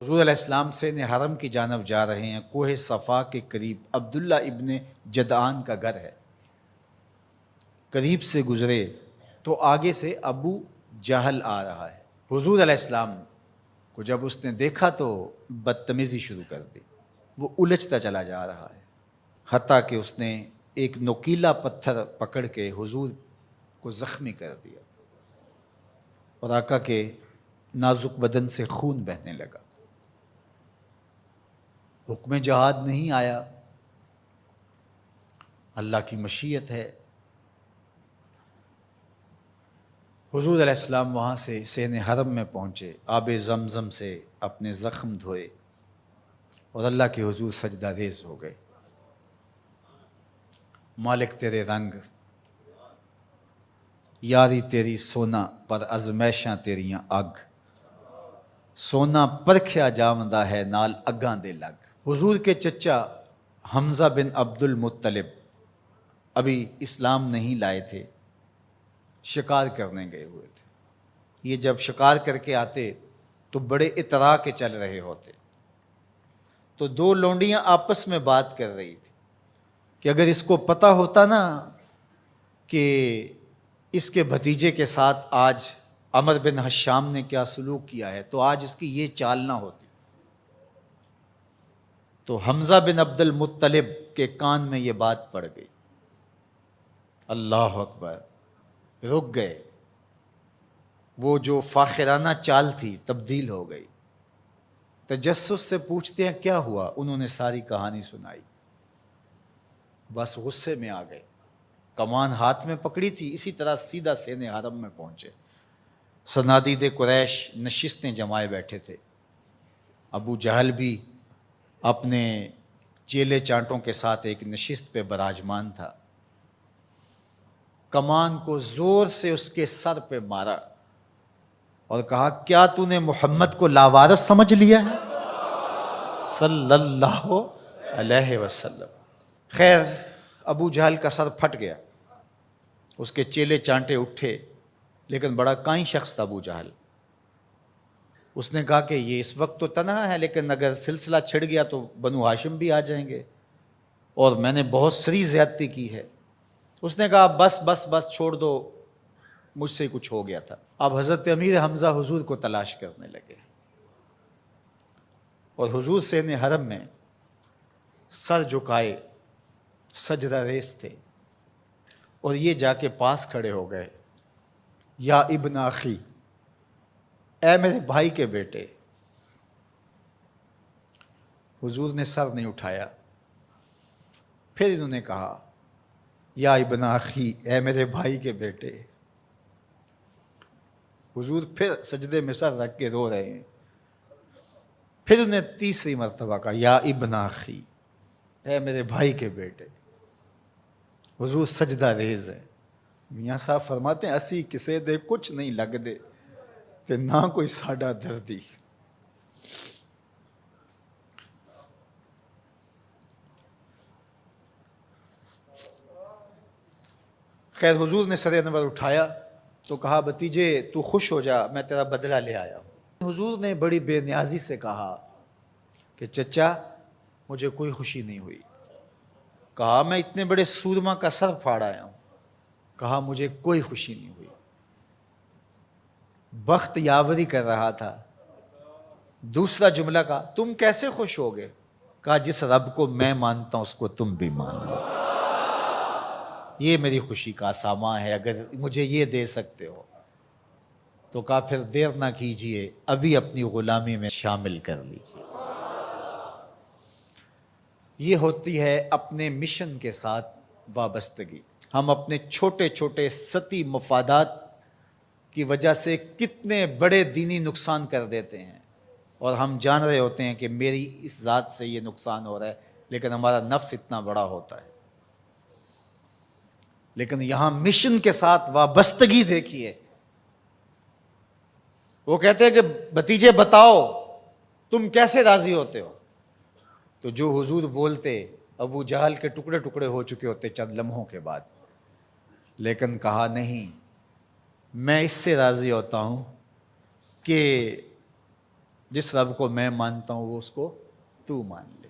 حضور علیہ السلام سے حرم کی جانب جا رہے ہیں۔ کوہ صفا کے قریب عبداللہ ابن جدعان کا گھر ہے۔ قریب سے گزرے تو آگے سے ابو جہل آ رہا ہے۔ حضور علیہ السلام کو جب اس نے دیکھا تو بدتمیزی شروع کر دی۔ وہ الجھتا چلا جا رہا ہے، حتیٰ کہ اس نے ایک نوکیلا پتھر پکڑ کے حضور کو زخمی کر دیا اور آقا کے نازک بدن سے خون بہنے لگا۔ حکم جہاد نہیں آیا، اللہ کی مشیت ہے۔ حضور علیہ السلام وہاں سے سین حرم میں پہنچے، آب زمزم سے اپنے زخم دھوئے اور اللہ کے حضور سجدہ ریز ہو گئے۔ مالک تیرے رنگ، یاری تیری سونا پر ازمیشاں تیریاں اگ، سونا پرکھیا جامدہ ہے نال اگاں دے لگ۔ حضور کے چچا حمزہ بن عبد المطلب ابھی اسلام نہیں لائے تھے، شکار کرنے گئے ہوئے تھے۔ یہ جب شکار کر کے آتے تو بڑے اترا کے چل رہے ہوتے، تو دو لونڈیاں آپس میں بات کر رہی تھی کہ اگر اس کو پتہ ہوتا نا کہ اس کے بھتیجے کے ساتھ آج عمر بن حشام نے کیا سلوک کیا ہے تو آج اس کی یہ چال نہ ہوتی۔ تو حمزہ بن عبد المطلب کے کان میں یہ بات پڑ گئی۔ اللہ اکبر، رک گئے۔ وہ جو فاخرانہ چال تھی تبدیل ہو گئی۔ تجسس سے پوچھتے ہیں کیا ہوا، انہوں نے ساری کہانی سنائی۔ بس غصے میں آ گئے، کمان ہاتھ میں پکڑی تھی، اسی طرح سیدھا سین حرم میں پہنچے۔ صنادید قریش نشستیں جمائے بیٹھے تھے، ابو جہل بھی اپنے چیلے چانٹوں کے ساتھ ایک نشست پہ براجمان تھا۔ کمان کو زور سے اس کے سر پہ مارا اور کہا کیا تو نے محمد کو لاوارث سمجھ لیا ہے صلی اللہ علیہ وسلم۔ خیر ابو جہل کا سر پھٹ گیا، اس کے چیلے چانٹے اٹھے، لیکن بڑا کائیں شخص تھا ابو جہل۔ اس نے کہا کہ یہ اس وقت تو تنہا ہے، لیکن اگر سلسلہ چھڑ گیا تو بنو ہاشم بھی آ جائیں گے، اور میں نے بہت سری زیادتی کی ہے۔ اس نے کہا بس بس بس چھوڑ دو، مجھ سے کچھ ہو گیا تھا۔ اب حضرت امیر حمزہ حضور کو تلاش کرنے لگے، اور حضور سین حرم میں سر جھکائے سجدہ ریز تھے، اور یہ جا کے پاس کھڑے ہو گئے، یا ابن اخی، اے میرے بھائی کے بیٹے۔ حضور نے سر نہیں اٹھایا۔ پھر انہوں نے کہا یا ابن اخی، اے میرے بھائی کے بیٹے۔ حضور پھر سجدے میں سر رکھ کے رو رہے ہیں۔ پھر انہیں تیسری مرتبہ کہا یا ابن اخی، اے میرے بھائی کے بیٹے۔ حضور سجدہ ریز ہے۔ میاں صاحب فرماتے ہیں اسی کسے دے کچھ نہیں لگ دے تے نہ کوئی ساڈا دردی۔ خیر حضور نے سر انور اٹھایا تو کہا بھتیجے تو خوش ہو جا، میں تیرا بدلہ لے آیا ہوں۔ حضور نے بڑی بے نیازی سے کہا کہ چچا مجھے کوئی خوشی نہیں ہوئی۔ کہا میں اتنے بڑے سورما کا سر پھاڑ آیا ہوں۔ کہا مجھے کوئی خوشی نہیں ہوئی۔ بخت یاوری کر رہا تھا۔ دوسرا جملہ کہا تم کیسے خوش ہو گئے؟ کہا جس رب کو میں مانتا ہوں اس کو تم بھی مانو، یہ میری خوشی کا سامان ہے، اگر مجھے یہ دے سکتے ہو تو کہا پھر دیر نہ کیجئے، ابھی اپنی غلامی میں شامل کر لیجئے۔ یہ ہوتی ہے اپنے مشن کے ساتھ وابستگی۔ ہم اپنے چھوٹے چھوٹے سطحی مفادات کی وجہ سے کتنے بڑے دینی نقصان کر دیتے ہیں، اور ہم جان رہے ہوتے ہیں کہ میری اس ذات سے یہ نقصان ہو رہا ہے، لیکن ہمارا نفس اتنا بڑا ہوتا ہے۔ لیکن یہاں مشن کے ساتھ وابستگی دیکھیے۔ وہ کہتے ہیں کہ بھتیجے بتاؤ تم کیسے راضی ہوتے ہو؟ تو جو حضور بولتے ابو جہل کے ٹکڑے ٹکڑے ہو چکے ہوتے چند لمحوں کے بعد، لیکن کہا نہیں، میں اس سے راضی ہوتا ہوں کہ جس رب کو میں مانتا ہوں وہ اس کو تو مان لے.